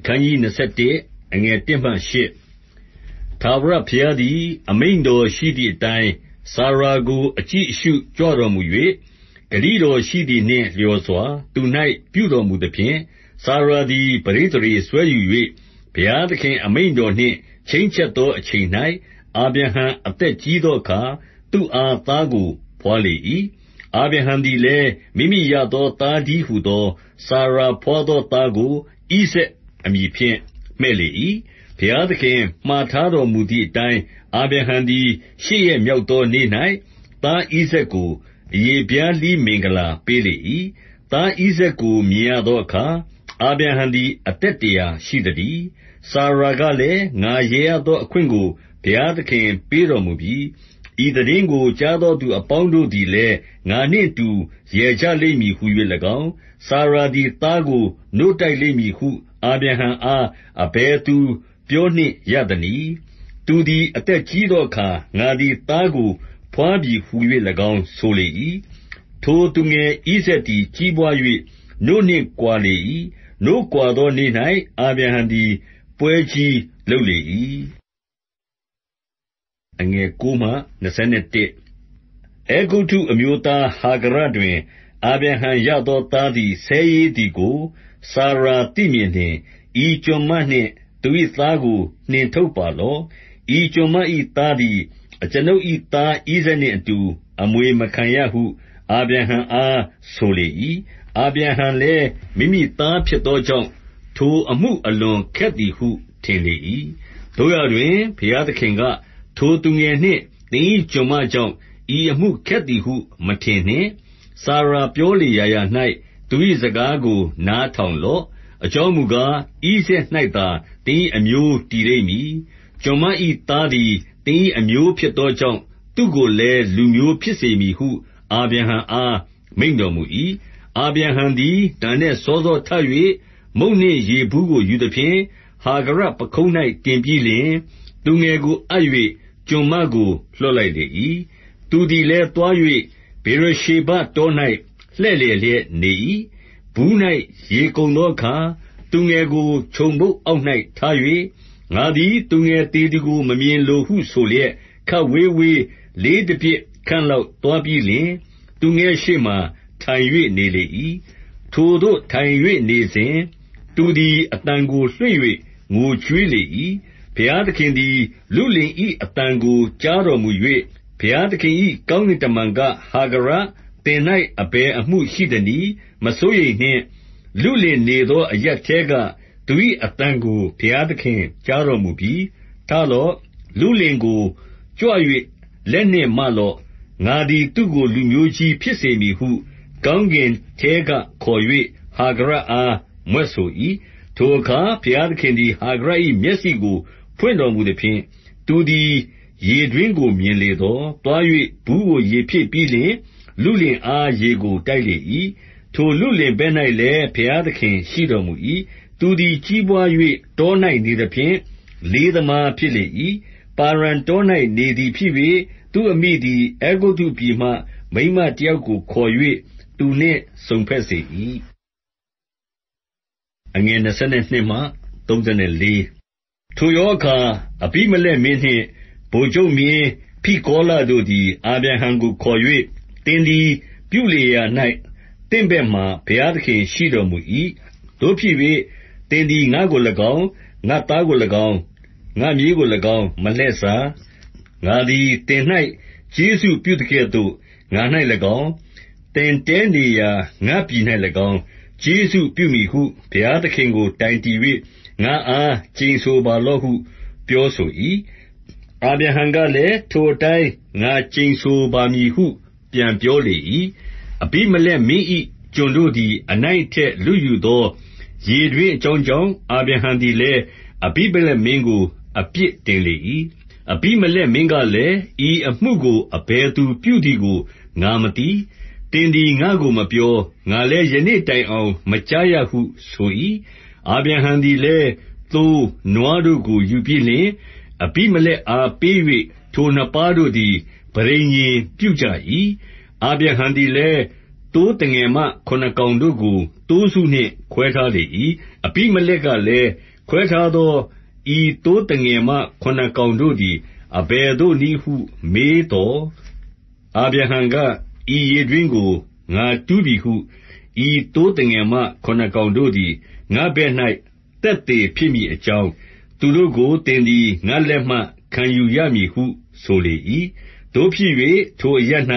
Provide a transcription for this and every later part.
ခန်းကြီး21အငယ်1မှ8ထာဝရဘုရားသည်အမိန့်တော်ရှိသည့်အတိုင်းစာရာကိုအကြည့်အရှုကြွတော်မူ၍ဂတိတော်ရှိသည်နှင့်လျော်စွာသူ၌ပြုတော်မူသဖြင့်စာရာသည်ပဋိသန္ဓေစွဲယူ၍ဘုရားသခင်အမိန့်တော်နှင့်ချိန်းချက်သောအချိန်၌အာဗြဟံအသက်ကြီးသောအခါသူ့အားသားကိုဘွားလေ၏အာဗြဟံသည်လည်းမိမိရသောသားတည်းဟူသောစာရာဘွားသောသားကိုဣဇာက်အမည်ဖြင့်မှည့်လေ၏ဘုရားသခင်မှာထားတော်မူသည့်အတိုင်းအာဗြဟံသည်8ရက်မြောက်သောနေ့၌သားဣဇာက်ကိုအရေဖျားလှီးမင်္ဂလာပေးလေ၏သားဣဇာက်ကိုမြင်ရသောအခါအာဗြဟံသည်အသက်100ရှိသတည်းစာရာကလည်းငါရေရသောအခွင့်ကိုဘုရားသခင်ပေးတော်မူပြီဤသိတင်းကိုကြားသောသူအပေါင်းတို့သည်လည်းငါနှင့်တူရေကြလိမ့်မည်ဟု၍၎င်းစာရာသည်သားကိုနို့တိုက်လိမ့်မည်ဟုအာဗြဟံအားအဘယ်သူပြောနှင့်ရသနည်းသူသည်အသက်ကြီးသောအခါငါသည်သားကိုဘွားပြီဟု၍၎င်းဆိုလေ၏ထိုသူငယ်ဣဇာက်သည်ကြီးပွား၍နို့နှင့်ကွာလေ၏နို့ကွာသောနေ့၌အာဗြဟံသည်ပွဲကြီးလုပ်လေ၏အငယ်9မှ21အဲဂုတ္တုအမျိုးသားဟာဂရတွင်အာဗြဟံရသောသားသည်ဆဲရေးသည်ကိုစာရာသိမြင်လျှင်ဤကျွန်မနှင့်သူ၏သားကိုနှင်ထုတ်ပါလော့ဤကျွန်မ၏သားသည်အကျွန်ုပ်၏သားဣဇာက်နှင့်အတူအမွေမခံရဟုအာဗြဟံအားဆိုလေ၏အာဗြဟံလည်းမိမိသားဖြစ်သောကြောင့်ထိုအမှုအလွန်ခက်သည်ဟုထင်လေ၏သို့ရာတွင်ဘုရားသခင်ကထိုသူငယ်နှင့်သင်၏ကျွန်မကြောင့်ဤအမှုခက်သည်ဟုမထင်နှင့်စာရာပြောလေရာရာ၌သူ၏စကားကိုနားထောင်လော့အကြောင်းမူကားဣဇာက်၌သာသင်၏အမျိုးတည်လိမ့်မည်ကျွန်မ၏သားသည်သင်၏အမျိုးဖြစ်သောကြောင့်သူ့ကိုလည်းလူမျိုးဖြစ်စေမည်ဟုအာဗြဟံအားမိန့်တော်မူ၏အာဗြဟံသည်နံနက်စောစောထ၍မုန့်နှင့်ရေဘူးကိုယူသဖြင့်ဟာဂရပခုံး၌တင်ပြီးလျှင်သူငယ်ကိုအပ်၍ကျွန်မကိုလွှတ်လိုက်လေ၏သူသည်လည်းသွား၍ဗေရရှေဘတော၌လှည့်လည်လျက်နေ၏ဘူး၌ရေကုန်သောအခါသူငယ်ကိုခြုံပုတ်အောက်၌ထား၍ငါသည်သူငယ်သေသည်ကိုမမြင်လိုဟုဆိုလျက်ခပ်ဝေးဝေးလေးတပြစ်ခန့်လောက်သွားပြီးလျှင်သူငယ်ရှေ့မှာထိုင်၍နေလေ၏ထိုသို့ထိုင်၍နေစဉ်သူသည်အသံကိုလွှင့်၍ငိုကြွေးလေ၏ဘုရားသခင်သည်လုလင်၏အသံကိုကြားတော်မူ၍ဘုရားသခင်၏ကောင်းကင်တမန်ကဟာဂရသင်၌အဘယ်အမှုရှိသနည်းမစိုးရိမ်နှင့်လုလင်နေသောအရပ်ထဲကသူ၏အသံကိုဘုရားသခင်ကြားတော်မူပြီထလော့လုလင်ကိုကြွ၍လက်နှင့်မလော့ငါသည်သူ့ကိုလူမျိုးကြီးဖြစ်စေမည်ဟုကောင်းကင်ထဲကခေါ်၍ဟာဂရအားမြွက်ဆို၏ထိုအခါဘုရားသခင်သည်ဟာဂရ၏မျက်စိကိုဖွင့်တော်မူသဖြင့်သူသည်ရေတွင်းကိုမြင်လေသောသွား၍ဘူးကိုရေဖြည့်ပြီးလျှင်လုလင်အားရေကိုတိုက်လေ၏ထိုလုလင်ဘက်၌လည်းဘုရားသခင်ရှိတော်မူ၏သူသည်ကြီးပွား၍တော၌နေသဖြင့်လေးသမားဖြစ်လေ၏ပါရန်တော၌နေသည်ဖြစ်၍သူအမိသည်အဲဂုတ္တုပြည်မှမိန်းမတယောက်ကိုခေါ်၍သူနှင့်စုံဘက်စေ၏အငယ်22မှ34ထိုယောအခါအဘိမလက်မင်းနှင့်ဗိုလ်ချုပ်မင်းဖိကောလတို့သည်အာဗြဟံကိုခေါ်၍သင်သည်ပြုလေရာ၌သင့်ဘက်မှာဘုရားသခင်ရှိတော်မူ၏တို့ဖြစ်၍သင်သည်ငါကို၎င်းငါသားကို၎င်းငါမြေးကို၎င်းမလှည့်စားငါသည်သင်၌ကျေးဇူးပြုသကဲ့သို့ငါ၌၎င်းသင်တဲနေရာငါပြည်၌၎င်းကျေးဇူးပြုမည်ဟုဘုရားသခင်ကိုတိုင်တည်၍ငါအားကျိန်ဆိုပါလော့ဟုပြောဆို၏အာဗြဟံကလည်းထိုအတိုင်းငါကျိန်ဆိုပါမည်ဟုပြန်ပြောလေ၏အဘိမလက်မင်း၏ကျွန်တို့သည်အနိုင်အထက်လုယူသောရေတွင်းအကြောင်းကြောင့်အာဗြဟံသည်လည်းအဘိမလက်မင်းကိုအပြစ်တင်လေ၏အဘိမလက်မင်းကလည်းဤအမှုကိုအဘယ်သူပြုသည်ကိုငါမသိသင်သည်ငါကိုမပြောငါလည်းယနေ့တိုင်အောင်မကြားရဟုဆို၏အာဗြဟံသည်လည်းသိုးနွားတို့ကိုယူပြီးလျှင်အဘိမလက်အားပေး၍ထိုနှစ်ပါးတို့သည်ပဋိညာဉ်ပြုကြ၏အာဗြဟံသည်လည်းသိုးတငယ်မခုနစ်ကောင်တို့ကိုသိုးစုနှင့်ခွဲထားလေ၏အဘိမလက်ကလည်း ခွဲထားသောဤသိုးသငယ်မခုနစ်ကောင်တို့သည်အဘယ်သို့နည်းဟုမေးသော်အာဗြဟံကဤရေတွင်းကိုငါတူးပြီဟုဤသိုးသငယ်မခုနစ်ကောင်တို့သည်ငါဘက်၌သက်သေဖြစ်မည်အကြောင်းသူတို့ကိုသင်သည်ငါလက်မှခံယူရမည်ဟုဆိုလေ၏သို့ဖြစ်၍ထိုအရပ်၌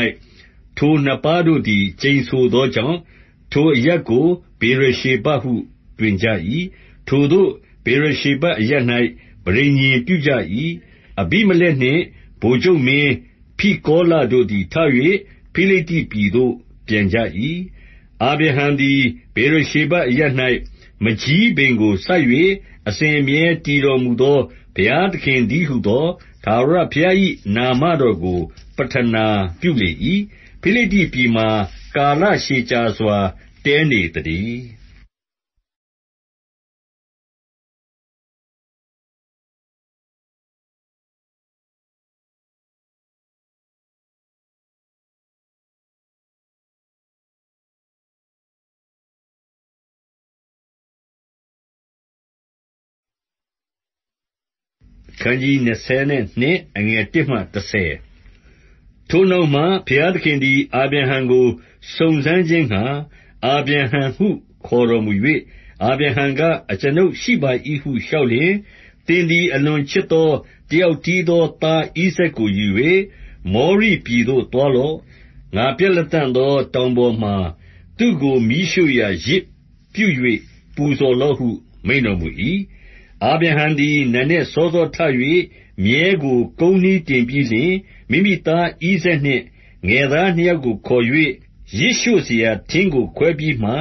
ထိုနှစ်ပါးတို့သည်ကျိန်ဆိုသောကြောင့်ထိုအရပ်ကိုဗေရရှေဘဟုတွင်ကြ၏ထိုသို့ဗေရရှေဘအရပ်၌ပဋိညာဉ်ပြုကြ၏အဘိမလက်နှင့်ဗိုလ်ချုပ်မင်းဖိကောလတို့သည်ထ၍ဖိလိတ္တိပြည်သို့ပြန်ကြ၏အာဗြဟံသည်ဗေရရှေဘအရပ်၌မန်ကျည်းပင်ကိုစိုက်၍အစဉ်အမြဲတည်တော်မူသောဘုရားသခင်တည်းဟူသောထာဝရဘုရား၏နာမတော်ကိုပဌနာပြုလေ၏ဖိလိတ္တိပြည်မှာကာလရှည်ကြာစွာတည်းနေသတည်းခန်းကြီး22အငယ်1မှ10ထိုနောက်မှဘုရားသခင်သည်အာဗြဟံကိုစုံစမ်းခြင်းငှါအာဗြဟံဟုခေါ်တော်မူ၍အာဗြဟံကအကျွန်ုပ်ရှိပါ၏ဟုလျှောက်လျှင်သင်သည်အလွန်ချစ်သောတယောက်တည်းသောသားဣဇာက်ကိုယူ၍မောရိပြည်သို့သွားလော့ငါပြလတံ့သောတောင်ပေါ်မှာသူ့ကိုမီးရှို့ရာယဇ်ပြု၍ပူဇော်လော့ဟုမိန့်တော်မူ၏အာဗြဟံသည်နံနက်စောစောထ၍မြည်းကိုကုန်းနှီးတင်ပြီးလျှင်မိမိသားဣဇာက်နှင့်ငယ်သားနှစ်ယောက်ကိုခေါ်၍ယဇ်ရှို့စရာထင်းကိုခွဲပြီးမှ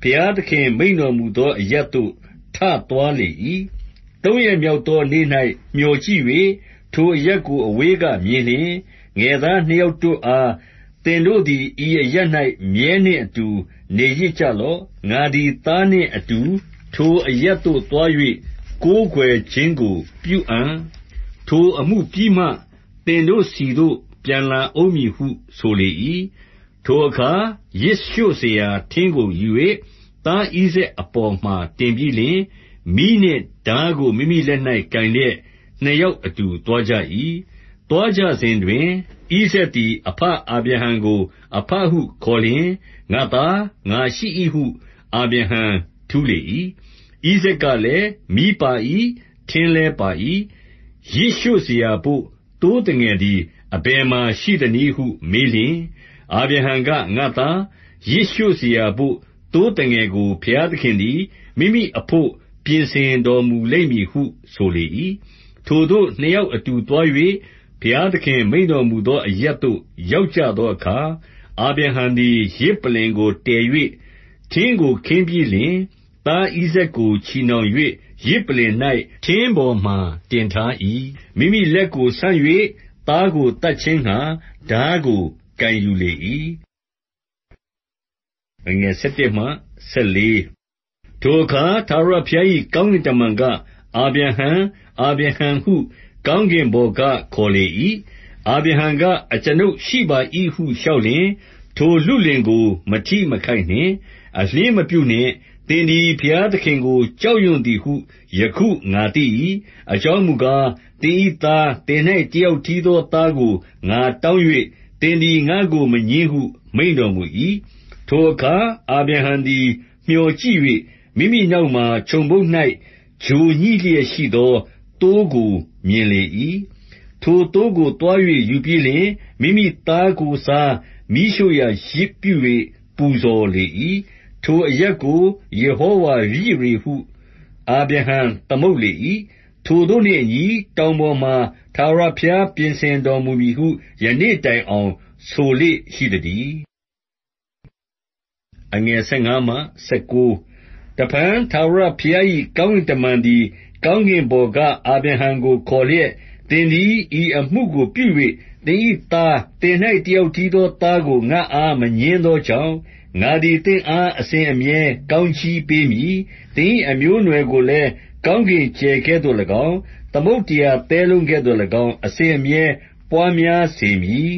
ဘုရားသခင်မိန့်တော်မူသောအရပ်သို့ထသွားလေ၏သုံးရက်မြောက်သောနေ့၌မျှော်ကြည့်၍ထိုအရပ်ကိုအဝေးကမြင်လျှင်ငယ်သားနှစ်ယောက်တို့အားသင်တို့သည်ဤအရပ်၌မြည်းနှင့်အတူနေရစ်ကြလော့ငါသည်သားနှင့်အတူထိုအရပ်သို့သွား၍ကိုးကွယ်ခြင်းကိုပြုအံ့ထိုအမှုပြီးမှသင်တို့ဆီသို့ပြန်လာဦးမည်ဟုဆိုလေ၏ထိုအခါယဇ်ရှို့စရာထင်းကိုယူ၍သားဣဇာက်အပေါ်မှာတင်ပြီးလျှင်မီးနှင့်ထားကိုမိမိလက်၌ကိုင်လျက်နှစ်ယောက်အတူသွားကြ၏သွားကြစဉ်တွင်ဣဇာက်သည်အဘအာဗြဟံကိုအဘဟုခေါ်လျှင်ငါသားငါရှိ၏ဟုအာဗြဟံထူးလေ၏ဣဇာက်ကလည်းမီးပါ၏ထင်းလည်းပါ၏ယဇ်ရှို့စရာဘို့သိုးသငယ်သည်အဘယ်မှာရှိသနည်းဟုမေးလျှင်အာဗြဟံကငါသားယဇ်ရှို့စရာဘို့သိုးသငယ်ကိုဘုရားသခင်သည်မိမိအဘို့ပြင်ဆင်တော်မူလိမ့်မည်ဟုဆိုလေ၏ထိုသို့နှစ်ယောက်အတူသွား၍ဘုရားသခင်မိန့်တော်မူသောအရပ်သို့ရောက်ကြသောအခါအာဗြဟံသည်ယဇ်ပလ္လင်ကိုတည်၍ထင်းကိုခင်းပြီးလျှင်သားဣဇာက်ကိုချည်နှောင်၍ယဇ်ပလ္လင်၌ထင်းပေါ်မှာတင်ထား၏မိမိလက်ကိုဆန့်၍သားကိုသတ်ခြင်းငှါထားကိုကိုင်ယူလေ၏အငယ်7မှ14ထိုအခါထာဝရဘုရား၏ကောင်းကင်တမန်ကအာဗြဟံအာဗြဟံဟုကောင်းကင်ဘော်ကခေါ်လေ၏အာဗြဟံကအကျွန်ုပ်ရှိပါ၏ဟုလျှောက်လျှင်ထိုလုလင်ကိုမထိမခိုက်နှင့်အလျှင်းမပြုနှင့်သင်သည်ဘုရားသခင်ကိုကြောက်ရွံ့သည်ဟုယခုငါသိ၏အကြောင်းမူကားသင်၏သားသင်၌တယောက်တည်းသောသားကိုငါတောင်း၍သင်သည်ငါ့ကိုမငြင်းဟုမိန့်တော်မူ၏ထိုအခါအာဗြဟံသည်မျှော်ကြည့်၍မိမိနောက်မှာခြုံပုတ်၌ချိုညှိလျက်ရှိသောသိုးကိုမြင်လေ၏ထိုသိုးကိုသွား၍ယူပြီးလျှင်မိမိသားကိုစားမီးရှို့ရာယဇ်ပြု၍ပူဇော်လေ၏ထိုအရပ်ကိုယေဟောဝါရိရေဟုအာဗြဟံသမုတ်လေ၏ထိုသို့နှင့်အညီတောင်ပေါ်မှာထာဝရဘုရားပြင်ဆင်တော်မူမည်ဟုယနေ့တိုင်အောင်ဆိုလေ့ရှိသတည်းအငယ်15မှ19တဖန်ထာဝရဘုရား၏ကောင်းကင်တမန်သည်ကောင်းကင်ဘော်ကအာဗြဟံကိုခေါ်လျက်သင်သည်ဤအမှုကိုပြု၍သင်၏သားသင်၌တယောက်တည်းသောသားကိုငါ့အားမငြင်းသောကြောင့်ငါသည်သင့်အားအစဉ်အမြဲကောင်းချီးပေးမည်သင်၏အမျိုးအနွယ်ကိုလည်းကောင်းကင်ကြယ်ကဲ့သို့၎င်းသမုဒ္ဒရာသဲလုံးကဲ့သို့၎င်းအစဉ်အမြဲပွားများစေမည်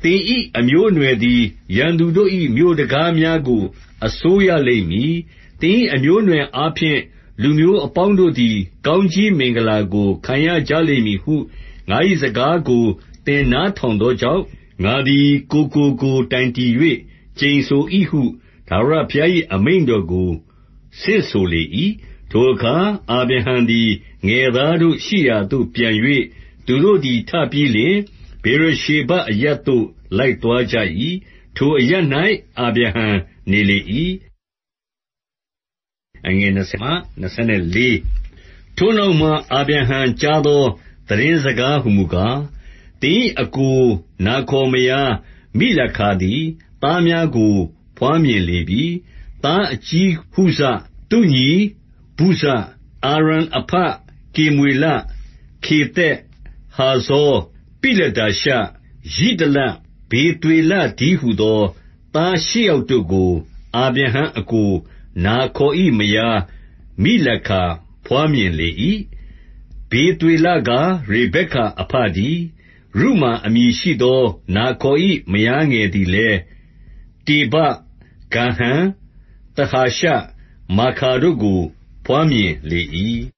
သင်၏အမျိုးအနွယ်သည်ရန်သူတို့၏မြို့တံခါးများကိုအစိုးရလိမ့်မည်သင်၏အမျိုးအနွယ်အားဖြင့် လူမျိုးအပေါင်းတို့သည် ကောင်းကြီးမင်္ဂလာကို ခံရကြလိမ့်မည်ဟု ငါ၏စကားကို သင်နားထောင်သောကြောင့်၊ ငါသည် ကိုယ်တိုင်တည်၍ ကျိန်ဆို၏ဟု ထာဝရဘုရား၏ အမိန့်တော်ကို ဆင့်ဆိုလေ၏။ ထိုအခါ အာဗြဟံသည် ငယ်သားတို့ရှိရာသို့ ပြန်၍၊ သူတို့သည် ထပြီးလျှင် ဗေရရှေဘအရပ်သို့ လိုက်သွားကြ၏။ ထိုအရပ်၌ အာဗြဟံနေလေ၏။ ထိုနောက်မှ အာဗြဟံကြားသော သိတင်းစကားဟူမူကား၊ သင်၏အစ်ကို နာခေါ်မယား မိလခါသည် သားများကို ဘွားမြင်လေပြီ။ သားအကြီးဟုဇ၊ သူ့ညီဗုဇ၊ အာရန်အဘကေမွေလ၊ ခေသက်၊ ဟာဇော၊ ပိလဒါရှ၊ ယိဒလ၊ ဗေသွေလတည်းဟူသော သားရှစ်ယောက်တို့ကို အာဗြဟံအစ်ကို နာခေါ်၏မယား မိလခါဘွားမြင်လေ၏။ ဗေသွေလကား ရေဗက္ကအဘတည်း။ ရုမာအမည်ရှိသော နာခေါ်၏မယားငယ်သည်လည်း တေဘ၊ ဂါဟံ၊ သဟာရှ၊ မာခါတို့ကို ဘွားမြင်လေ၏။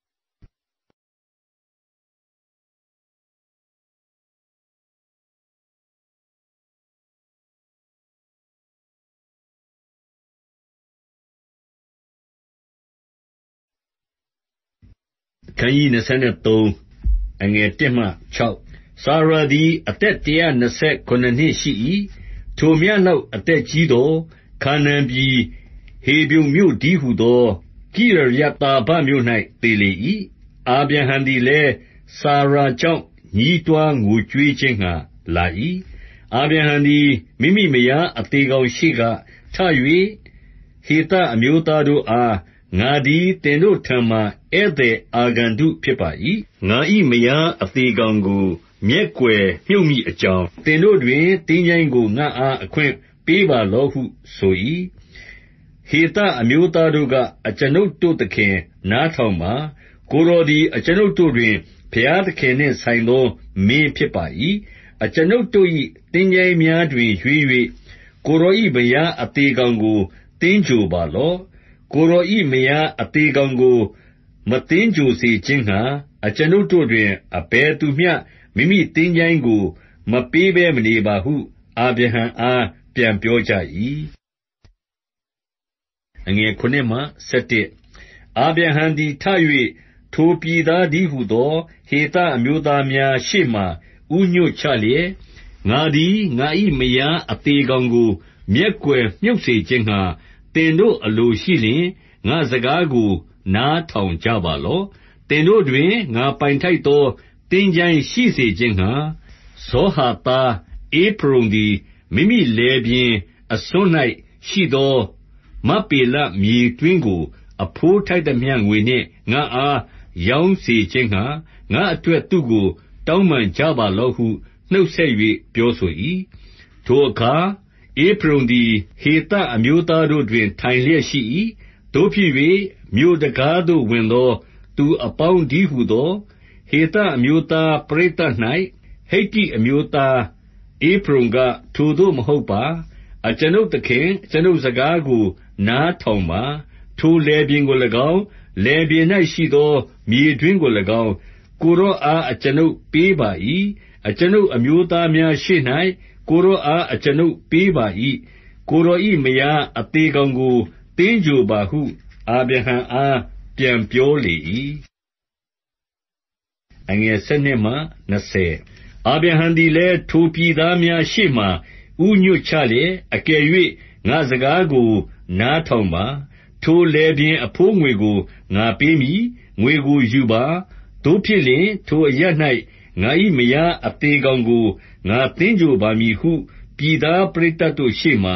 အခနျး 23 စာရာသည် အသက် 129 နှစ်ရှိ၏။ ထိုမျှလောက် အသက်ကြီးသော်၊ ခါနာန်ပြည်၊ ဟေဗြုန်မြို့တည်းဟူသော ကိရယသာဘမြို့၌ သေလေ၏။ အာဗြဟံသည်လည်း စာရာကြောင့် ညည်းတွားငိုကြွေးခြင်းငှါ လာ၏။ အာဗြဟံသည် မိမိမယားအသေကောင်ရှေ့က ထ၍၊ ဟေသအမျိုးသားတို့အား၊ ငါသည် သင်တို့ထံမှာ ဧည့်သည်အာဂန္တုဖြစ်ပါ၏။ ငါ၏မယားအသေကောင်ကို မျက်ကွယ်မြှုပ်မည်အကြောင်း၊ သင်တို့တွင် သင်္ချိုင်းကို ငါ့အား အခွင့်ပေးပါလော့ဟု ဆို၏။ ဟေသအမျိုးသားတို့က၊ အကျွန်ုပ်တို့သခင်၊ နားထောင်ပါ။ ကိုယ်တော်သည် အကျွန်ုပ်တို့တွင် ဘုရားသခင်နှင့်ဆိုင်သော မင်းဖြစ်ပါ၏။ အကျွန်ုပ်တို့၏ သင်္ချိုင်းများတွင် ရွေး၍ ကိုယ်တော်၏ မယားအသေကောင်ကို သင်္ဂြိုဟ်ပါလော့။ ကိုယ်တော်၏ မယားအသေကောင်ကို မသင်္ဂြိုဟ်စေခြင်းငှါ အကျွန်ုပ်တို့တွင် အဘယ်သူမျှ မိမိသင်္ချိုင်းကို မပေးဘဲမနေပါဟု အာဗြဟံအား ပြန်ပြောကြ၏။ အာဗြဟံသည် ထ၍ ထိုပြည်သားတည်းဟူသော ဟေသအမျိုးသားများရှေ့မှာ ဦးညွှတ်ချလျက်၊ ငါသည် ငါ၏မယားအသေကောင်ကို မျက်ကွယ်မြှုပ်စေခြင်းငှါ သင်တို့အလိုရှိလျှင်၊ ငါ့စကားကို နားထောင်ကြပါလော့။ သင်တို့တွင် ငါပိုင်ထိုက်သော သင်္ချိုင်းရှိစေခြင်းငှါ၊ ဇောဟာသား ဧဖရုန်သည် မိမိလယ်ပြင်အစွန်း၌ရှိသော မက္ပေလမြေတွင်းကို အဘိုးထိုက်သမျှငွေနှင့် ငါ့အား ရောင်းစေခြင်းငှါ၊ ငါ့အတွက် သူ့ကို တောင်းပန်ကြပါလော့ဟု နှုတ်ဆက်၍ ပြောဆို၏။ ထိုအခါ ဧဖရုန်သည် ဟေသအမျိုးသားတို့တွင် ထိုင်လျက်ရှိ၏။ သို့ဖြစ်၍ မြို့တံခါးသို့ဝင်သော သူအပေါင်းတည်းဟူသော ဟေသအမျိုးသား ပရိသတ်၌ ဟိတ္တိအမျိုးသား ဧဖရုန်က၊ ထိုသို့မဟုတ်ပါ။ အကျွန်ုပ်သခင်၊ အကျွန်ုပ်စကားကို နားထောင်ပါ။ ထိုလယ်ပြင်ကို၎င်း၊ လယ်ပြင်၌ရှိသော မြေတွင်းကို၎င်း၊ ကိုယ်တော်အား အကျွန်ုပ်ပေးပါ၏။ အကျွန်ုပ်အမျိုးသားများရှေ့၌ ကိုယ်တော်အား အကျွန်ုပ်ပေးပါ၏။ ကိုယ်တော်၏ မယားအသေကောင်ကို သင်္ဂြိုဟ်ပါဟု အာဗြဟံအား ပြန်ပြောလေ၏။ အာဗြဟံသည်လည်း ထိုပြည်သားများရှေ့မှာ ဦးညွှတ်ချလျက်၊ အကယ်၍ ငါ့စကားကို နားထောင်ပါ။ ထိုလယ်ပြင်အဘိုးငွေကို ငါပေးမည်။ ငွေကိုယူပါ။ သို့ဖြစ်လျှင် ထိုအရပ်၌ ငါ၏မယားအသေကောင်ကို ငါသင်္ဂြိုဟ်ပါမည်ဟု ပြည်သားပရိသတ်တို့ရှေ့မှာ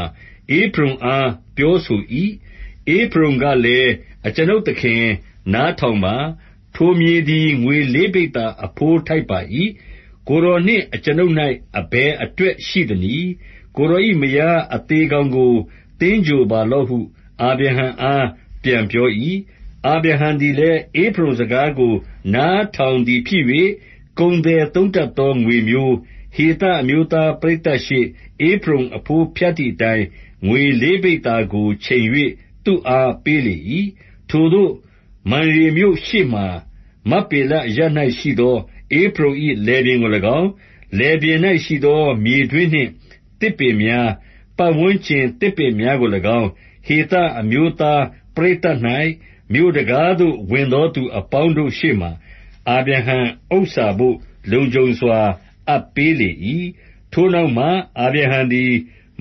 ဧဖရုန်အား ပြောဆို၏။ ဧဖရုန်ကလည်း၊ အကျွန်ုပ်သခင်၊ နားထောင်ပါ။ ထိုမြေသည် ငွေ လေးပိဿာအဘိုးထိုက်ပါ၏။ ကိုယ်တော်နှင့် အကျွန်ုပ်၌ အဘယ်အတွက်ရှိသနည်း။ ကိုယ်တော်၏ မယားအသေကောင်ကို သင်္ဂြိုဟ်ပါလော့ဟု အာဗြဟံအား ပြန်ပြော၏။ အာဗြဟံသည်လည်း ဧဖရုန်စကားကို နားထောင်သည်ဖြစ်၍၊ ကုန်သည်သုံးတတ်သော ငွေမျိုး၊ ဟေသအမျိုးသားပရိသတ်ရှေ့ ဧဖရုန်အဘိုးဖြတ်သည်အတိုင်း ငွေလေးပိဿာကို ချိန်၍ သူ့အားပေးလေ၏။ ထိုသို့ မန်ရေမြို့ရှေ့မှာမပ္ပေလအရပ်၌ရှိသောဧဖရုန်၏လယ်ပြင်ကို၎င်း၊လယ်ပြင်၌ရှိသောမြေတွင်းနှင့်သစ်ပင်များ၊ပတ်ဝန်းကျင်သစ်ပင်များကို၎င်း၊ဟေသအမျိုးသားပရိသတ်၌မြို့တံခါးသို့ဝင်သောသူအပေါင်းတို့ရှေ့မှာအာဗြဟံဥစ္စာဘို့လုံခြုံစွာအပ်ပေးလေ၏။ထိုနောက်မှအာဗြဟံသည်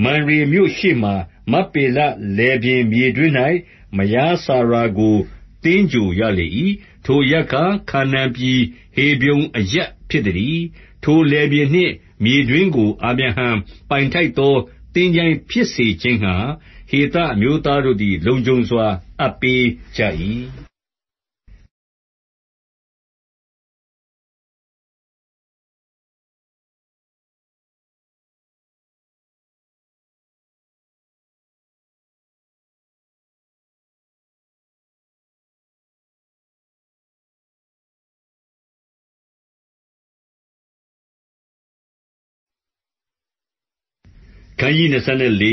မံရေမြို့ရှေ့မှာမပ္ပေလလယ်ပြင်မြေတွင်း၌မယားစာရာကိုသင်္ဂြိုဟ်ရလေ၏။ထိုအရပ်ကားခါနာန်ပြည်ဟေဗြုန်အရပ်ဖြစ်သတည်း။ထိုလယ်ပြင်နှင့်မြေတွင်းကိုအာဗြဟံပိုင်ထိုက်သောသင်္ချိုင်းဖြစ်စေခြင်းငှါဟေသအမျိုးသားတို့သည်လုံခြုံစွာအပ်ပေးကြ၏။ခန်းကြီး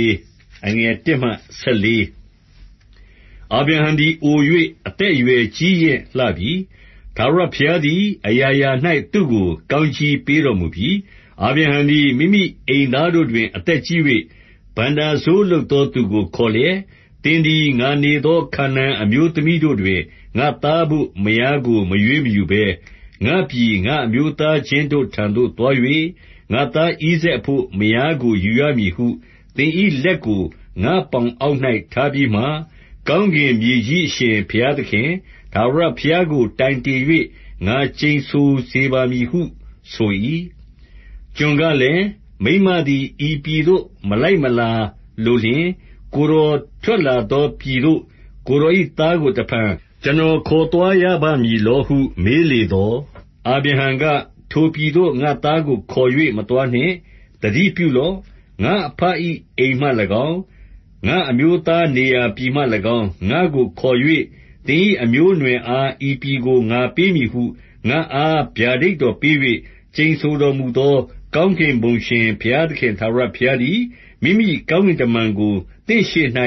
24အငယ်1မှ14အာဗြဟံသည်အို၍အသက်အရွယ်ကြီးရင့်လှပြီ။ထာဝရဘုရားသည်အရာရာ၌သူ့ကိုကောင်းကြီးပေးတော်မူပြီ။အာဗြဟံသည်မိမိအိမ်သားတို့တွင်အသက်ကြီး၍ဘဏ္ဍာစိုးလုပ်သောသူကိုခေါ်လျက်၊သင်သည်ငါနေသောခါနာန်အမျိုးသမီးတို့တွင်ငါ့သားဘို့မယားကိုမရွေးမယူဘဲငါ့ပြည်ငါ့အမျိုးသားချင်းတို့ထံသို့သွား၍ငါ့သားဣဇာက်အဘို့မယားကိုယူရမည်ဟုသင်၏လက်ကိုငါ့ပေါင်အောက်၌ထားပြီးမှ၊ကောင်းကင်မြေကြီးအရှင်ဘုရားသခင်ထာဝရဘုရားကိုတိုင်တည်၍ငါကျိန်ဆိုစေပါမည်ဟုဆို၏။ကျွန်ကလည်း၊မိန်းမသည်ဤပြည်သို့မလိုက်မလာလိုလျှင်ကိုယ်တော်ထွက်လာသောပြည်သို့ကိုယ်တော်၏သားကိုတဖန်ကျွန်တော်ခေါ်သွားရပါမည်လောဟုမေးလေသော်၊အာဗြဟံက၊ထိုပြည်သို့ငါ့သားကိုခေါ်၍မသွားနှင့်။သတိပြုလော့။ငါ့အဘ၏အိမ်မှ၎င်း၊ငါ့အမျိုးသားနေရာပြည်မှ၎င်းငါ့ကိုခေါ်၍သင်၏အမျိုးအနွယ်အားဤပြည်ကိုငါပေးမည်ဟုငါ့အားဗျာဒိတ်တော်ပေး၍ကျိန်ဆိုတော်မူသောကောင်းကင်ဘုံရှင်ဘုရားသခင်ထာဝရဘုရားသည်မိမိကောင်းကင်တမန်ကိုသင့်ရှေ့၌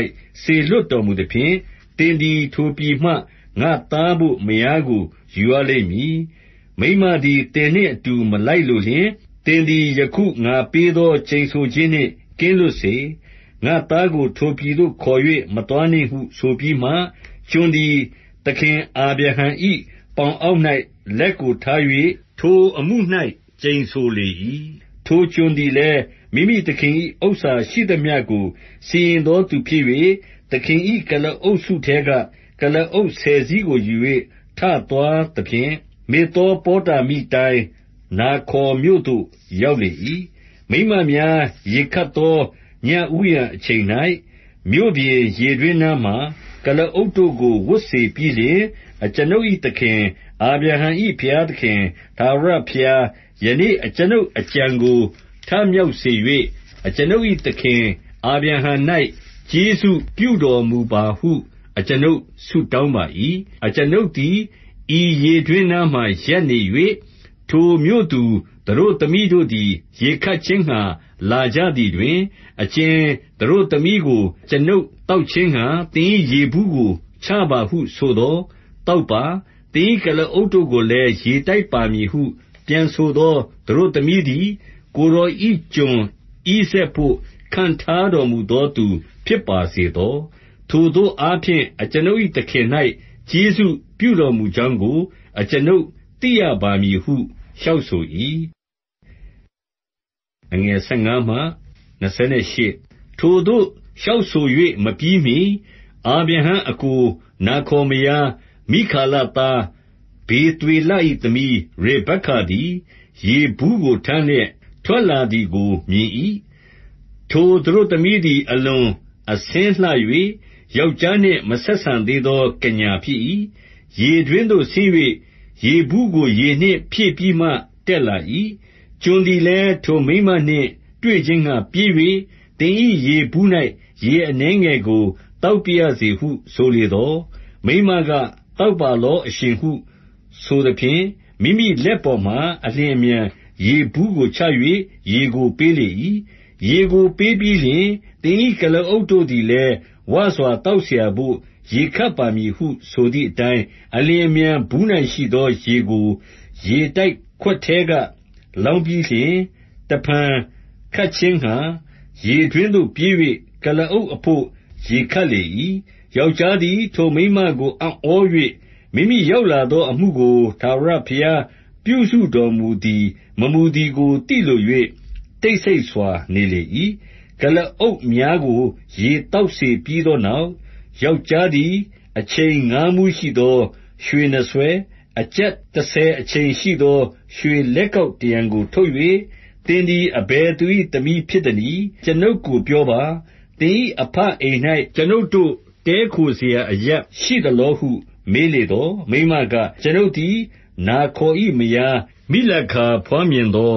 စေလွှတ်တော်မူသဖြင့်၊သင်သည်ထိုပြည်မှငါ့သားဘို့မယားကိုယူရလိမ့်မည်။မိန်းမသည်သင်နှင့်အတူမလိုက်လိုလျှင်သင်သည်ယခုငါပေးသောကျိန်ဆိုခြင်းနှင့်ကင်းလွတ်စေ။ငါ့သားကိုထိုပြည်သို့ခေါ်၍မသွားနှင့်ဟုဆိုပြီးမှ၊ကျွန်သည်သခင်အာဗြဟံ၏ပေါင်အောက်၌လက်ကိုထား၍ထိုအမှု၌ကျိန်ဆိုလေ၏။ထိုကျွန်သည်လည်းမိမိသခင်၏ဥစ္စာရှိသမျှကိုစီရင်သောသူဖြစ်၍သခင်၏ကုလားအုပ်စုထဲကကုလားအုပ်ဆယ်စီးကိုယူ၍ထသွားသဖြင့်မေသောပေါတာမိတိုင်းနာခေါ်မြို့သို့ရောက်လေ၏။မိန်းမများရေခပ်သောညဦးယံအချိန်၌မြို့ပြင်ရေတွင်းနားမှာကုလားအုပ်တို့ကိုဝတ်စေပြီးလျှင်၊အကျွန်ုပ်၏သခင်အာဗြဟံ၏ဘုရားသခင်ထာဝရဘုရားယနေ့အကျွန်ုပ်အကြံကိုထမြောက်စေ၍အကျွန်ုပ်၏သခင်အာဗြဟံ၌ကျေးဇူးပြုတော်မူပါဟုအကျွန်ုပ်ဆုတောင်းပါ၏။အကျွန်ုပ်သည်ဤရေတွင်းနားမှာရပ်နေ၍ထိုမြို့သူသတို့သမီးတို့သည်ရေခပ်ခြင်းငှါလာကြသည်တွင်၊အကြင်သတို့သမီးကိုအကျွန်ုပ်သောက်ခြင်းငှါသင်၏ရေဘူးကိုချပါဟုဆိုသော်၊သောက်ပါ။သင်၏ကုလားအုပ်တို့ကိုလည်းရေတိုက်ပါမည်ဟုပြန်ဆိုသောသတို့သမီးသည်ကိုယ်တော်၏ကျွန်ဣဇာက်ဘို့ခန့်ထားတော်မူသောသူဖြစ်ပါစေသော။ထိုသို့အားဖြင့်အကျွန်ုပ်၏သခင်၌ကျေးဇူးပြုတော်မူကြောင်းကိုအကျွန်ုပ်သိရပါမည်ဟုလျှောက်ဆို၏။ထိုသို့လျှောက်ဆို၍မပြီးမှီအာဗြဟံအစ်ကိုနာခေါ်မယားမိခါလသားဗေသွေလ၏သမီးရေဗက္ကသည်ရေဘူးကိုထမ်းလျက်ထွက်လာသည်ကိုမြင်၏။ထိုသတို့သမီးသည်အလွန်အဆင်းလှ၍ယောက်ျားနှင့်မဆက်ဆံသေးသောကညာဖြစ်၏။ရေတွင်းသို့ဆင်း၍ရေဘူးကိုရေနှင့်ဖြည့်ပြီးမှတက်လာ၏။ကျွန်သည်လည်းထိုမိန်းမနှင့်တွေ့ခြင်းငှါပြေး၍သင်၏ရေဘူး၌ရေအနည်းငယ်ကိုသောက်ပါရစေဟုဆိုလေသော်၊မိန်းမကသောက်ပါလော့အရှင်ဟုဆိုသဖြင့်မိမိလက်ပေါ်မှာအလျင်အမြန်ရေဘူးကိုချ၍ရေကိုပေးလေ၏။ရေကိုပေးပြီးလျှင်သင်၏ကုလားအုပ်တို့သည်လည်းဝစွာသောက်เสียဘို့ ရေခပ်ပါမည်ဟုဆိုသည်အတိုင်း၊အလျင်အမြန်ဘူး၌ရှိသောရေကို ရေတိုက်ခွက်ထဲကလောင်းပြီးလျှင်၊တဖန်ခပ်ခြင်းငှါ ရေတွင်းသို့ပြေး၍ကုလားအုပ်အဘို့ရေခပ်လေ၏။ယောက်ျားသည်ထိုမိန်းမကိုအံ့ဩ၍မိမိရောက်လာသောအမှုကိုထာဝရဘုရားပြုစုတော်မူသည်မမူသည်ကိုသိလို၍တိတ်ဆိတ်စွာနေလေ၏။ကုလားအုပ်များကိုရေသောက်စေပြီးသောနောက်၊ယောက်ျားသည်အချိန် ငါးမူးရှိသောရွှေနှစ်ဆွဲ၊အကျပ်10 အချိန်ရှိသောရွှေလက်ကောက်တရံကိုထုတ်၍၊သင်သည်အဘယ်သူ၏သမီးဖြစ်သနည်း။ကျွန်ုပ်ကိုပြောပါ။သင်၏အဘအိမ်၌ကျွန်ုပ်တို့တည်းခိုစရာအရပ်ရှိသလောဟုမေးလေသော်၊မိန်းမက၊ကျွန်ုပ်သည်နာခေါ်၏မယားမိလခာဘွားမြင်သော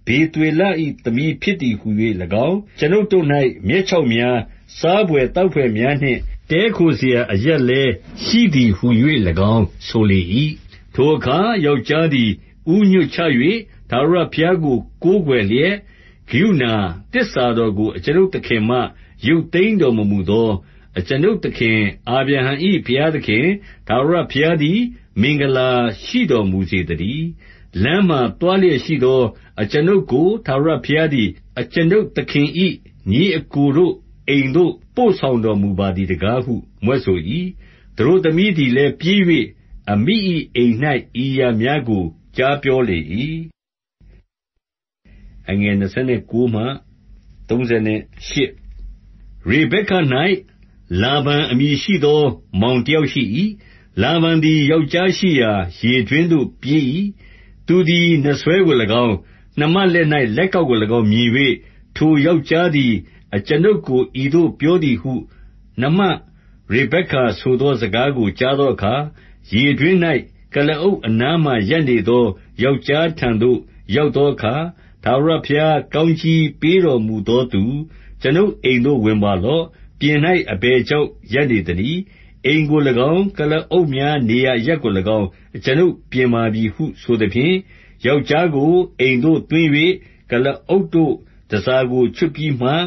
ဗေသွေလ၏သမီးဖြစ်သည်ဟူ၍၎င်း၊ကျွန်ုပ်တို့၌မြက်ခြောက်များ၊စားဘွယ်သောက်ဘွယ်များနှင့်တည်းခိုစရာအရပ်လည်းရှိသည်ဟူ၍၎င်းဆိုလေ၏။ထိုအခါယောက်ျားသည်ဦးညွှတ်ချ၍ထာဝရဘုရားကိုကိုးကွယ်လျက်၊ကရုဏာသစ္စာတော်ကိုအကျွန်ုပ်သခင်မှရုပ်သိမ်းတော်မမူသောအကျွန်ုပ်သခင်အာဗြဟံ၏ဘုရားသခင်ထာဝရဘုရားသည်မင်္ဂလာရှိတော်မူစေသတည်း။လမ်းမှာသွားလျက်ရှိသောအကျွန်ုပ်ကိုထာဝရဘုရားသည်အကျွန်ုပ်သခင်၏ညီအစ်ကိုတို့အိမ်သို့ပို့ဆောင်တော်မူပါသည်တကားဟုမြွက်ဆို၏။သတို့သမီးသည်လည်းပြေး၍အမိ၏အိမ်၌ဤအရာများကိုကြားပြောလေ၏။ရေဗက္က၌လာဗန်အမည်ရှိသောမောင်တယောက်ရှိ၏။လာဗန်သည်ယောက်ျားရှိရာရေတွင်းသို့ပြေး၏။သူသည်နတ်စွဲကို၎င်း၊နှမလက်၌လက်ကောက်ကို၎င်းမြင်၍၊ထိုယောက်ျားသည်အကျွန်ုပ်ကိုဤသို့ပြောသည်ဟုနှမရေဗက္ကဆိုသောစကားကိုကြားသောအခါ၊ရေတွင်း၌ကုလားအုပ်အနားမှာရပ်နေသောယောက်ျားထံသို့ရောက်သောအခါ၊ထာဝရဘုရားကောင်းကြီးပေးတော်မူသောသူ၊ကျွန်ုပ်အိမ်သို့ဝင်ပါလော့။ပြင်၌အဘယ်ကြောင့်ရပ်နေသနည်း။အိမ်ကို၎င်း၊ကုလားအုပ်များနေရာအရပ်ကို၎င်းအကျွန်ုပ်ပြင်ပါပြီဟုဆိုသဖြင့်၊ယောက်ျားကိုအိမ်သို့သွင်း၍ကုလားအုပ်တို့တန်ဆာကိုချွတ်ပြီးမှ၊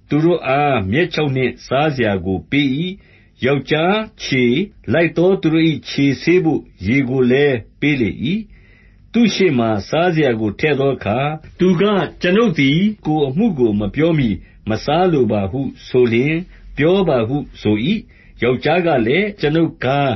သူတို့အားမြက်ခြောက်နှင့်စားစရာကိုပေး၏။ယောက်ျားခြေ၊လိုက်သောသူတို့၏ခြေဆေးဘို့ရေကိုလည်းပေးလေ၏။သူ့ရှေ့မှာစားစရာကိုထည့်သောအခါ၊သူက၊ကျွန်ုပ်သည်ကိုယ်အမှုကိုမပြောမှီမစားလိုပါဟုဆိုလျှင်၊ပြောပါဟုဆို၏။ယောက်ျားကလည်း၊ကျွန်ုပ်ကား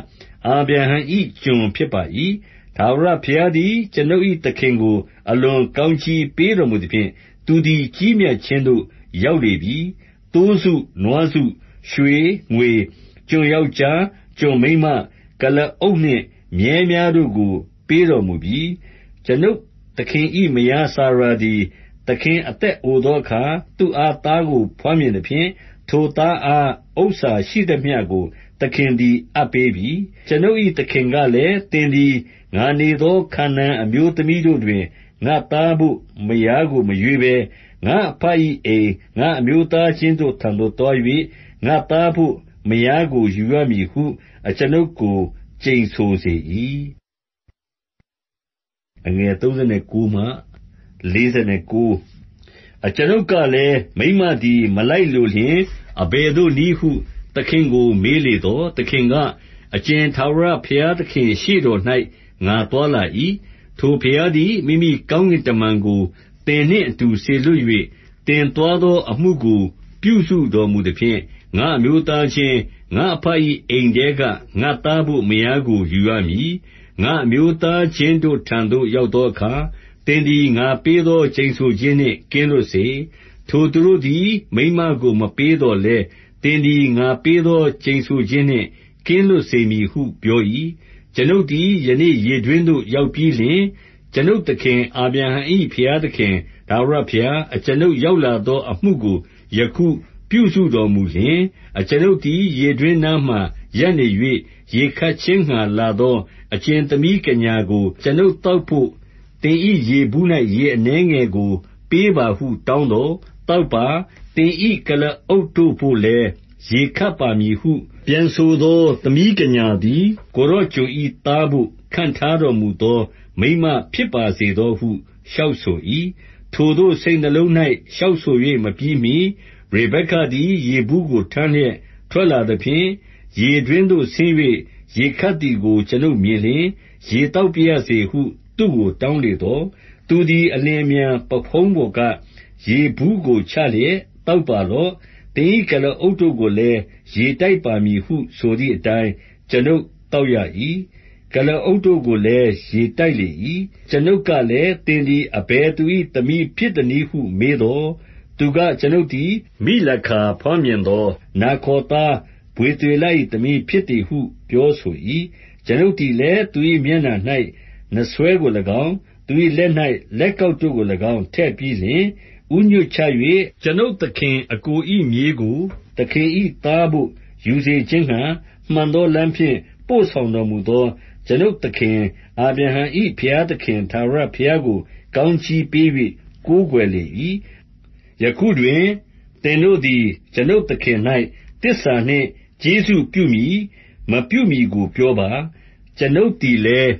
အာဗြဟံ၏ကျွန်ဖြစ်ပါ၏။ထာဝရဘုရားသည်ကျွန်ုပ်၏သခင်ကိုအလွန်ကောင်းကြီးပေးတော်မူသဖြင့်၊သူသည်ကြီးမြတ်ခြင်းသို့ရောက်လေပြီ။သိုးစု၊နွားစု၊ရွှေ၊ငွေ၊ကျွန်ယောက်ျား၊ကျွန်မိန်းမ၊ကုလားအုပ်နှင့်မြည်းများတို့ကိုပေးတော်မူပြီ။ကျွန်ုပ်သခင်၏မယားစာရာသည်သခင်အသက်အိုသောအခါသူ့အားသားကိုဘွားမြင်သဖြင့်၊ထိုသားအားဥစ္စာရှိသမျှကိုသခင်သည်အပ်ပေးပြီ။ကျွန်ုပ်၏သခင်ကလည်း၊သင်သည်ငါနေသောခါနာန်အမျိုးသမီးတို့တွင်ငါ့သားဘို့မယားကိုမရွေးဘဲငါ့အဘ၏အိမ်၊ငါ့အမျိုးသားချင်းတို့ထံသို့သွား၍ငါ့သားဘို့မယားကိုယူရမည်ဟုအကျွန်ုပ်ကိုကျိန်ဆိုစေ၏။အကျွန်ုပ်ကလည်း၊မိန်းမသည်မလိုက်လိုလျှင်အဘယ်သို့နည်းဟုသခင်ကိုမေးလေသော်၊သခင်က၊အကြင်ထာဝရဘုရားသခင့်ရှေ့တော်၌ငါသွားလာ၏။ထိုဘုရားသည်မိမိကောင်းကင်တမန်ကိုသင်နှင့်အတူစေလွှတ်၍သင်သွားသောအမှုကိုပြုစုတော်မူသဖြင့်၊ငါ့အမျိုးသားချင်း၊ငါ့အဘ၏အိမ်ထဲကငါ့သားဘို့မယားကိုယူရမည်။ငါ့အမျိုးသားချင်းတို့ထံသို့ရောက်သောအခါသင်သည်ငါပေးသောကျိန်ဆိုခြင်းနှင့်ကင်းလွတ်စေ။ထိုသူတို့သည်မိန်းမကိုမပေးသော်လည်းသင်သည်ငါပေးသောကျိန်ဆိုခြင်းနှင့်ကင်းလွတ်စေမည်ဟုပြော၏။ကျွန်ုပ်သည်ယနေ့ရေတွင်းသို့ရောက်ပြီးလျှင်၊ကျွန်ုပ်သခင်အာဗြဟံ၏ဘုရားသခင်ထာဝရဘုရားအကျွန်ုပ်ရောက်လာသောအမှုကိုယခုပြုစုတော်မူလျှင်၊အကျွန်ုပ်သည်ရေတွင်းနားမှာရပ်နေ၍ရေခပ်ခြင်းငှါလာသောအကြင်သမီးကညာကိုကျွန်ုပ်သောက်ဘို့သင်၏ရေဘူး၌ရေအနည်းငယ်ကိုပေးပါဟုတောင်းသော်၊သောက်ပါ။သင်၏ကုလားအုပ်တို့ဘို့လည်းရေခပ်ပါမည်ဟုပြန်ဆိုသောသမီးကညာသည်ကိုယ်တော်ကျွန်၏သားဘို့ခန့်ထားတော်မူသောမိန်းမဖြစ်ပါစေသောဟုလျှောက်ဆို၏။ထိုသို့စိတ်နှလုံး၌လျှောက်ဆို၍မပြီးမှီရေဗက္ကသည်ရေဘူးကိုထမ်းလျက်ထွက်လာသဖြင့် ရေတွင်းသို့ဆင်း၍ရေခပ်သည်ကို ကျွန်ုပ်မြင်လျှင်၊ ရေသောက်ပါရစေဟု သူ့ကိုတောင်းလေသော်၊ သူသည်အလျင်အမြန်ပခုံးပေါ်က ရေဘူးကိုချလျက်၊ သောက်ပါလော့။ သင်၏ကုလားအုပ်တို့ကိုလည်း ရေတိုက်ပါမည်ဟုဆိုသည်အတိုင်း ကျွန်ုပ်သောက်ရ၏။ ကုလားအုပ်တို့ကိုလည်း ရေတိုက်လေ၏။ ကျွန်ုပ်ကလည်း၊ သင်သည်အဘယ်သူ၏သမီးဖြစ်သနည်းဟုမေးသော်၊ သူက၊ ကျွန်ုပ်သည် မိလခာဘွားမြင်သော နာခေါ်သားဗွေသွေလ၏သမီးဖြစ်သည်ဟု ပြောဆို၏။ ကျွန်ုပ်သည်လည်း သူ၏မျက်နှာ၌ နတ်စွဲကို၎င်း၊ သူ၏လက်၌ လက်ကောက်တို့ကို၎င်း ထည့်ပြီးလျှင်၊ ဦးညွှတ်ချ၍ ကျွန်ုပ်သခင်အစ်ကို၏မြေးကို သခင်၏သားဘို့ ယူစေခြင်းငှါ မှန်သောလမ်းဖြင့် ပို့ဆောင်တော်မူသော ကျွန်ုပ်သခင်အာဗြဟံ၏ဘုရားသခင်ထာဝရဘုရားကို ကောင်းကြီးပေး၍ ကိုးကွယ်လေ၏။ ယခုတွင်သင်တို့သည် ကျွန်ုပ်သခင်၌ သစ္စာနှင့်ကျေးဇူးပြုမည် မပြုမည်ကိုပြောပါ။ ကျွန်ုပ်သည်လည်း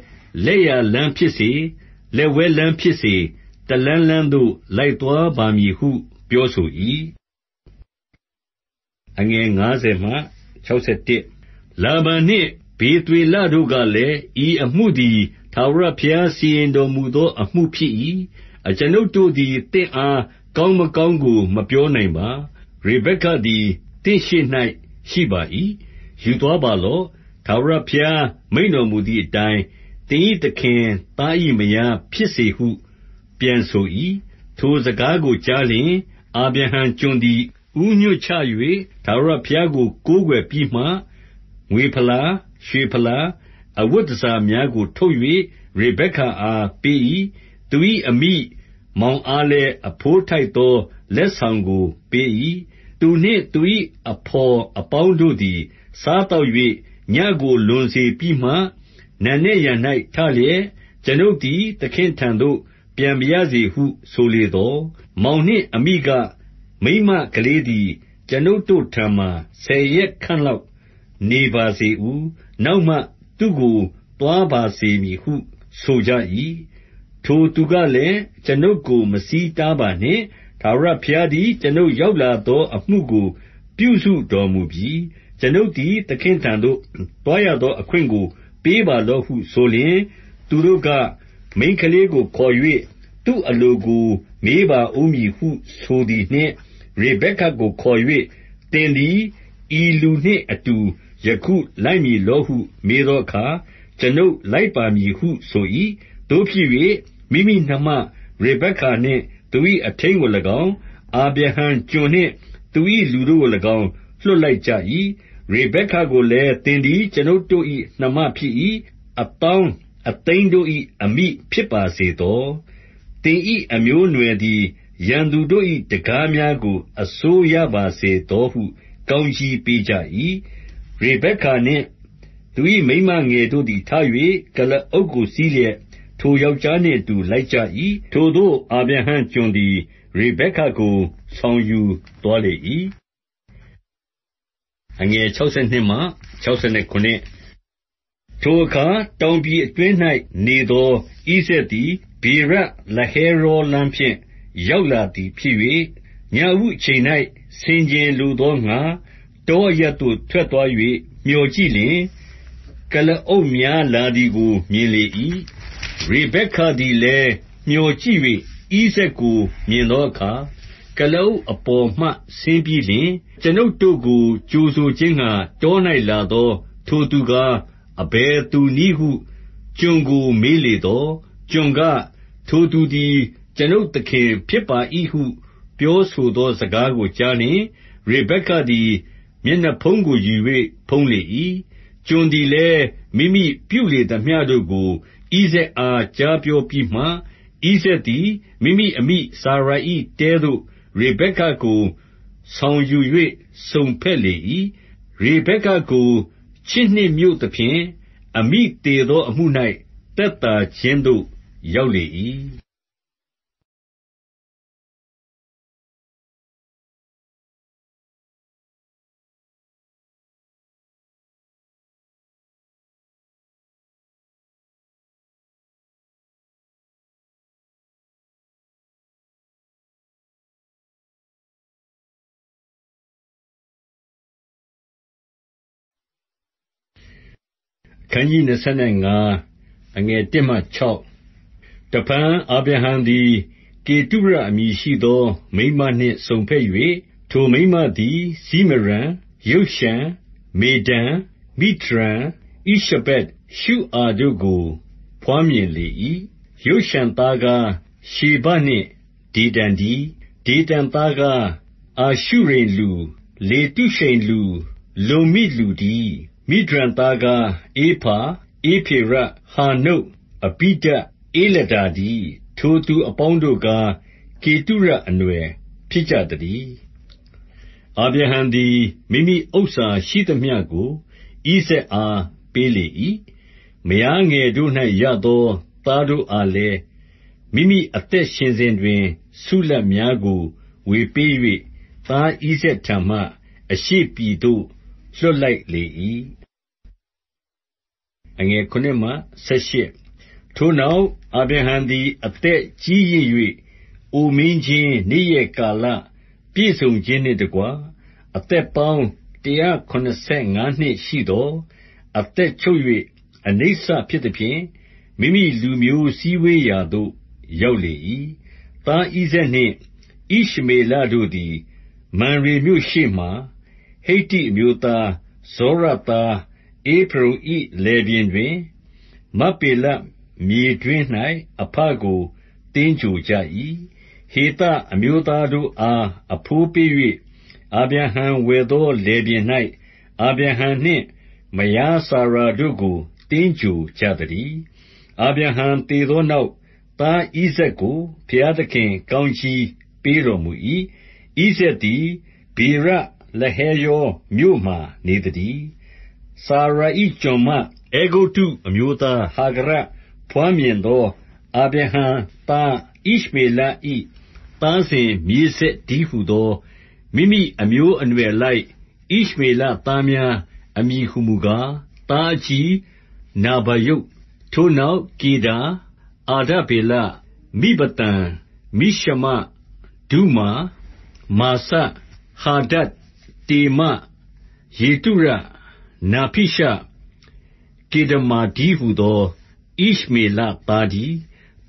လက်ျာလမ်းဖြစ်စေ၊ လက်ဝဲလမ်းဖြစ်စေ၊ တလမ်းလမ်းသို့ လိုက်သွားပါမည်ဟု ပြောဆို၏။ လာဗန်နှင့်ဗေသွေလတို့ကလည်း၊ ဤအမှုသည် ထာဝရဘုရားစီရင်တော်မူသောအမှုဖြစ်၏။ အကျွန်ုပ်တို့သည် သင့်အားကောင်းမကောင်းကို မပြောနိုင်ပါ။ ရေဗက္ကသည် သင့်ရှေ့၌ရှိပါ၏။ ယူသွားပါလော့။ ထာဝရဘုရားမိန့်တော်မူသည်အတိုင်း သင်၏သခင်သား၏မယားဖြစ်စေဟု ပြန်ဆို၏။ ထိုစကားကိုကြားလျှင် အာဗြဟံကျွန်သည် ဦးညွှတ်ချ၍ ထာဝရဘုရားကို ကိုးကွယ်ပြီးမှ၊ ငွေဖလား၊ ရွှေဖလား၊ အဝတ်တန်ဆာများကို ထုတ်၍ ရေဗက္ကအားပေး၏။ သူ၏အမိမောင်အားလည်း အဘိုးထိုက်သော လက်ဆောင်ကိုပေး၏။ သူနှင့်သူ၏အဘော်အပေါင်းတို့သည် စားသောက်၍ ညဉ့်ကိုလွန်စေပြီးမှ နံနက်ယံ၌ထလျက်၊ ကျွန်ုပ်သည် သခင့်ထံသို့ ပြန်ပါရစေဟု ဆိုလေသော်၊ မောင်နှင့်အမိက၊ မိန်းမကလေးသည် ကျွန်ုပ်တို့ထံမှာ 10 ရက်ခန့်လောက်နေပါစေဦး။ နောက်မှ သူ့ကိုသွားပါစေမည်ဟု ဆိုကြ၏။ ထိုသူကလည်း၊ ကျွန်ုပ်ကိုမဆီးတားပါနှင့်။ ထာဝရဘုရားသည် ကျွန်ုပ်ရောက်လာသောအမှုကို ပြုစုတော်မူပြီ။ ကျွန်ုပ်သည် သခင့်ထံသို့ သွားရသောအခွင့်ကို ပေးပါလော့ဟုဆိုလျှင်၊ သူတို့က၊ မိန်းကလေးကိုခေါ်၍ သူ့အလိုကို မေးပါဦးမည်ဟုဆိုသည်နှင့် ရေဗက္ကကိုခေါ်၍ သင်သည် ဤလူနှင့်အတူ ယခုလိုက်မည်လောဟု မေးသောအခါ၊ ကျွန်ုပ်လိုက်ပါမည်ဟုဆို၏။ သို့ဖြစ်၍ မိမိနှမရေဗက္ကနှင့် သူ၏အထိန်းကို၎င်း၊ အာဗြဟံကျွန်နှင့် သူ၏လူတို့ကို၎င်း လွှတ်လိုက်ကြ၏။ ရေဗက္ကကိုလည်း၊ သင်သည် ကျွန်ုပ်တို့၏ နှမဖြစ်၏။ အသောင်းအသိန်းတို့၏ အမိဖြစ်ပါစေသော။ သင်၏အမျိုးအနွယ်သည် ရန်သူတို့၏ တံခါးများကို အစိုးရပါစေသောဟု ကောင်းကြီးပေးကြ၏။ ရေဗက္ကနှင့် သူ၏မိန်းမငယ်တို့သည်ထ၍ ကုလားအုပ်ကိုစီးလျက် ထိုယောက်ျားနှင့်အတူ လိုက်ကြ၏။ ထိုသို့အာဗြဟံကျွန်သည် ရေဗက္ကကို ဆောင်ယူသွားလေ၏။ ထိုအခါ တောင်ပြည်အတွင်း၌နေသော ဣဇာက်သည် ဗေရလဟေရောလမ်းဖြင့် ရောက်လာသည်ဖြစ်၍၊ ညဦးအချိန်၌ ဆင်ခြင်လိုသောငှါ တောအရပ်သို့ ထွက်သွား၍ မြော်ကြည့်လျှင်၊ ကုလားအုပ်များလာသည်ကို မြင်လေ၏။ ရေဗက္ကသည်လည်း မြော်ကြည့်၍ ဣဇာက်ကိုမြင်သောအခါ၊ ကုလားအုပ်အပေါ်မှ ဆင်းပြီးလျှင်၊ ကျွန်ုပ်တို့ကို ကြိုဆိုခြင်းငှါ တော၌လာသော ထိုသူကား အဘယ်သူနည်းဟု ကျွန်ကိုမေးလေသော်၊ ကျွန်က၊ ထိုသူသည် ကျွန်ုပ်သခင်ဖြစ်ပါ၏ဟု ပြောဆိုသောစကားကိုကြားလျှင်၊ ရေဗက္ကသည် မျက်နှာဖုံးကိုယူ၍ ဖုံးလေ၏။ ကျွန်သည်လည်း မိမိပြုလေသမျှတို့ကို ဣဇာက်အား ကြားပြောပြီးမှ၊ ဣဇာက်သည် မိမိအမိစာရာ၏တဲသို့ ရေဗက္ကကို ဆောင်ယူ၍ စုံဘက်လေ၏။ ရေဗက္ကကို ချစ်နှစ်မြုပ်သဖြင့် အမိသေသောအမှု၌ သက်သာခြင်းသို့ ရောက်လေ၏။ ခန်းကြီး25အငယ်1မှ6တဖန်အာဗြဟံသည်ကေတုရအမည်ရှိသောမိန်းမနှင့်စုံဖက်၍ထိုမိန်းမသည်ဇိမရန်ယုတ်ရှန်မေဒန်မိထရန်ဣရှဗက်ရှုအာတို့ကိုဖွားမြင်လေ၏ယုတ်ရှန်သားကားရှေဘနှင့်ဒေဒန်ဒီဒေဒန်သားကားအာရှုရိမ်လူလေတုရှိန်လူလုံမိလူဒီမိဒရန်သားကားအေဖာအေဖေရဟာနုတ်အပိဒအေလဒါဒီထိုသူအပေါင်းတို့ကားကေတုရအနွယ်ဖြစ်ကြတည်းအာဗြဟံသည်မိမိဥစ္စာရှိသမျှကိုဣဇာက်အားပေးလေ၏မယားငယ်တို့၌ရသောသားတို့အားလည်းမိမိအသက်ရှင်စဉ်တွင်ဆုလတ်များကိုဝေပေး၍သားဣဇာက်ထံမှအရှေ့ပြည်သို့လွှတ်လိုက်လေ၏အငယ်9မှ18ထိုနောက်အာဗြဟံသည်အသက်ကြီးရင့်၍အိုမင်းခြင်းနေ့ရက်ကာလပြည့်စုံခြင်းနှင့်တကွအသက်ပေါင်း185နှစ်ရှိသောအသက်ချုပ်၍အနိစ္စဖြစ်သဖြင့်မိမိလူမျိုးစည်းဝေးရာသို့ရောက်လေ၏သားဣဇာက်နှင့်ဣရှမေလတို့သည်မံရေမြို့ရှေ့မှာဟိတ္တိအမျိုးသားဇောရသားဧဖရုန်၏လယ်ပြင်တွင်မပ္ပေလမြေတွင်း၌အဘကိုတင်းကြိုကြ၏ဟေသအမျိုးသားတို့အားအဘိုးပေး၍အာဗြဟံဝယ်သောလယ်ပြင်၌အာဗြဟံနှင့်မယားစာရာတို့ကိုတင်းကြိုကြသတည်းအာဗြဟံသေသောနောက်သားဣဇာက်ကိုဘုရားသခင်ကောင်းကြီးပေးတော်မူ၏ဣဇာက်သည်ဗေရလဟေယောမြို့မှာနေသတည်းစာရာ၏ကျွန်မအေဂုတ္တုအမျိုးသားဟာဂရဖွားမြင်သောအာဗြဟံသားဣရှမေလ၏သားစဉ်မြေးဆက်တည်းဟူသောမိမိအမျိုးအနွယ်လိုက်ဣရှမေလသားများအမည်ဟူမူကားသားအကြီးနာဗယုတ်ထိုနောက်ကေဒါအာဒဗေလမိဘတန်မိရှမဒုမာမာဆဟာဒတ်တေမယေတုရနာဖိရှကေဒမာဒီဟုသောဣရှမေလသားဒီ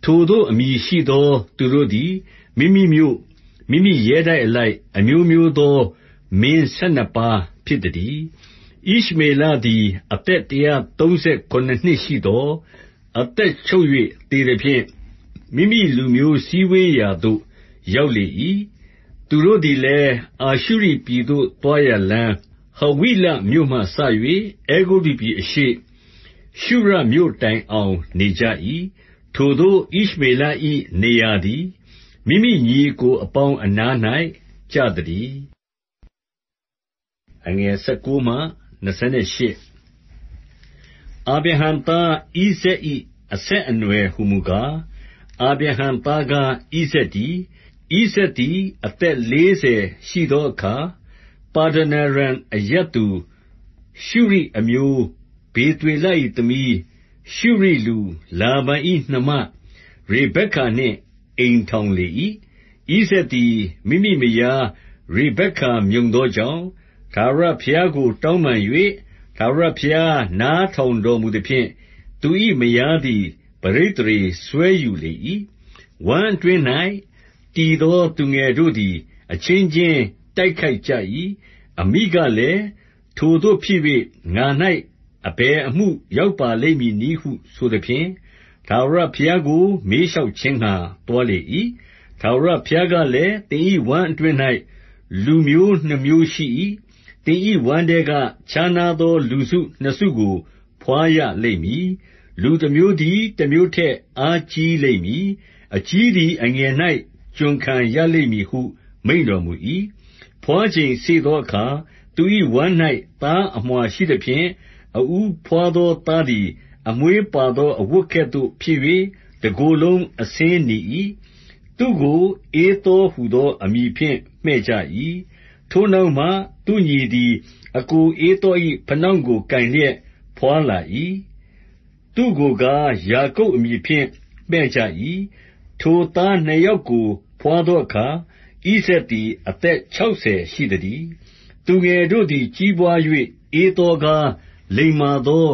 ထိုတို့အမည်ရှိသောသူတို့သည်မိမိမြို့မိမိရဲတိုက်အလိုက်အမျိုးမျိုးသောမင်း12ပါးဖြစ်တည်းဣရှမေလသည်အသက်139နှစ်ရှိသောအသက်ချုပ်၍သေသဖြင့်မိမိလူမျိုးစည်းဝေးရာသို့ရောက်လေ၏သူတို့သည်လည်းအာရှုရိပြည်သို့သွားရလမ်းဟဝိလမြို့မှစ၍အဲဂုတ္တုပြည်အရှေ့ရှုရမြို့တိုင်အောင်နေကြ၏ထိုသို့ဣရှမေလ၏နေရာသည်မိမိညီအစ်ကိုအပေါင်းအနား၌ကျသတည်းအငယ်19မှ28အာဗြဟံသားဣဇာက်၏အဆက်အနွယ်ဟူမူကားအာဗြဟံသားကားဣဇာက်တည်းဣဇာက်သည်အသက်40ရှိသောအခါပါဒနာရန်အရပ်သူရှုရိအမျိုးဗေသွေလ၏သမီးရှုရိလူလာဗန်၏နှမရေဗက္ကာနှင့်အိမ်ထောင်လေ၏ဣဇာက်သည်မိမိမယားရေဗက္ကာမြုံသောကြောင့်ထာဝရဘုရားကိုတောင်းပန်၍ထာဝရဘုရားနားထောင်တော်မူသဖြင့်သူ၏မယားသည်ပဋိသန္ဓေစွဲယူလေ၏ဝမ်းအတွင်း၌တည်သောသူငယ်တို့သည်အချင်းချင်းတိုက်ခိုက်ကြ၏အမိကလည်းထိုသို့ဖြစ်၍ငါ၌အဘယ်အမှုရောက်ပါလိမ့်မည်နည်းဟုဆိုသဖြင့်ထာဝရဘုရားကိုမေးလျှောက်ခြင်းငှါသွားလေ၏ထာဝရဘုရားကလည်းသင်၏ဝမ်းအတွင်း၌လူမျိုးနှစ်မျိုးရှိ၏သင်၏ဝမ်းထဲကခြားနားသောလူစုနှစ်စုကိုဘွားရလိမ့်မည်လူတစ်မျိုးသည်တစ်မျိုးထက်အားကြီးလိမ့်မည်အကြီးသည်အငယ်၌ကျွန်ခံရလိမ့်မည်ဟုမိန့်တော်မူ၏ဘွားချိန်စေ့သောအခါသူ၏ဝမ်း၌သားအမွှာရှိသဖြင့်အဦးဘွားသောသားသည်အမွေးပါသောအဝတ်ကဲ့သို့ဖြစ်၍တစ်ကိုယ်လုံးအဆင်းနီ၏သူ့ကိုဧသောဟူသောအမည်ဖြင့်မှည့်ကြ၏ထိုနောက်မှသူ့ညီသည်အစ်ကိုဧသော၏ဖနောင့်ကိုကိုင်လျက်ဘွားလာ၏သူ့ကိုကားယာကုပ်အမည်ဖြင့်မှည့်ကြ၏ထိုသားနှစ်ယောက်ကိုဘွားသောအခါဣဇာက်သည်အသက်60ရှိသတည်းသူငယ်တို့သည်ကြီးပွား၍ဧသောကားလိမ္မာသော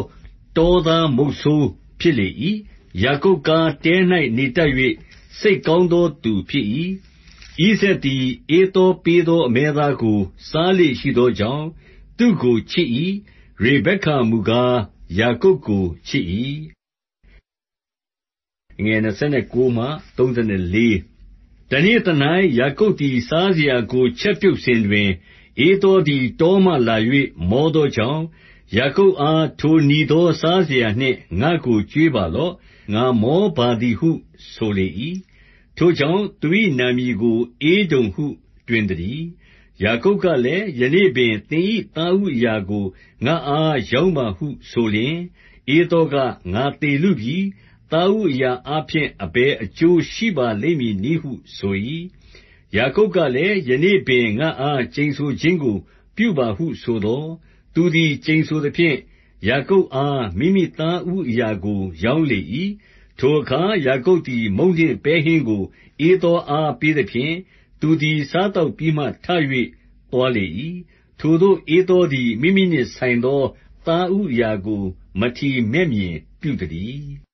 တောသားမုတ်ဆိုးဖြစ်လေ၏။ ယာကုပ်ကားတဲ၌နေတတ်၍စိတ်ကောင်းသောသူဖြစ်၏။ ဣဇာက်သည်ဧသောပေးသောအမဲသားကို စားလေ့ရှိသောကြောင့် သူ့ကိုချစ်၏။ ရေဗက္ကမူကားယာကုပ်ကိုချစ်၏။ တနေ့သ၌ ယာကုပ်သည်စားစရာကို ချက်ပြုတ်စဉ်တွင်၊ ဧသောသည်တောမှလာ၍မောသောကြောင့်၊ ယာကုပ်အား ထိုနီသောစားစရာနှင့်ငါ့ကိုကျွေးပါလော့။ ငါမောပါသည်ဟုဆိုလေ၏။ ထိုကြောင့်သူ၏နာမည်ကို ဧဒုံဟုတွင်သတည်း။ ယာကုပ်ကလည်း၊ ယနေ့ပင်သင်၏သားဦးအရာကို ငါ့အားရောင်းပါဟုဆိုလျှင်၊ ဧသောက၊ ငါသေလုပြီ။ သားဦးအရာအားဖြင့် အဘယ်အကျိုးရှိပါလိမ့်မည်နည်းဟုဆို၏။ ယာကုပ်ကလည်း၊ ယနေ့ပင်ငါ့အားကျိန်ဆိုခြင်းကို ပြုပါဟုဆိုသော်၊ သူသည်ကျိန်ဆိုသဖြင့် ယာကုပ်အား မိမိသားဦးအရာကို ရောင်းလေ၏။ ထိုအခါယာကုပ်သည် မုန့်နှင့်ပဲဟင်းကို ဧသောအားပေးသဖြင့်၊ သူသည်စားသောက်ပြီးမှထ၍ သွားလေ၏။ ထိုသို့ဧသောသည် မိမိနှင့်ဆိုင်သောသားဦးအရာကို မထီမဲ့မြင်ပြုသတည်း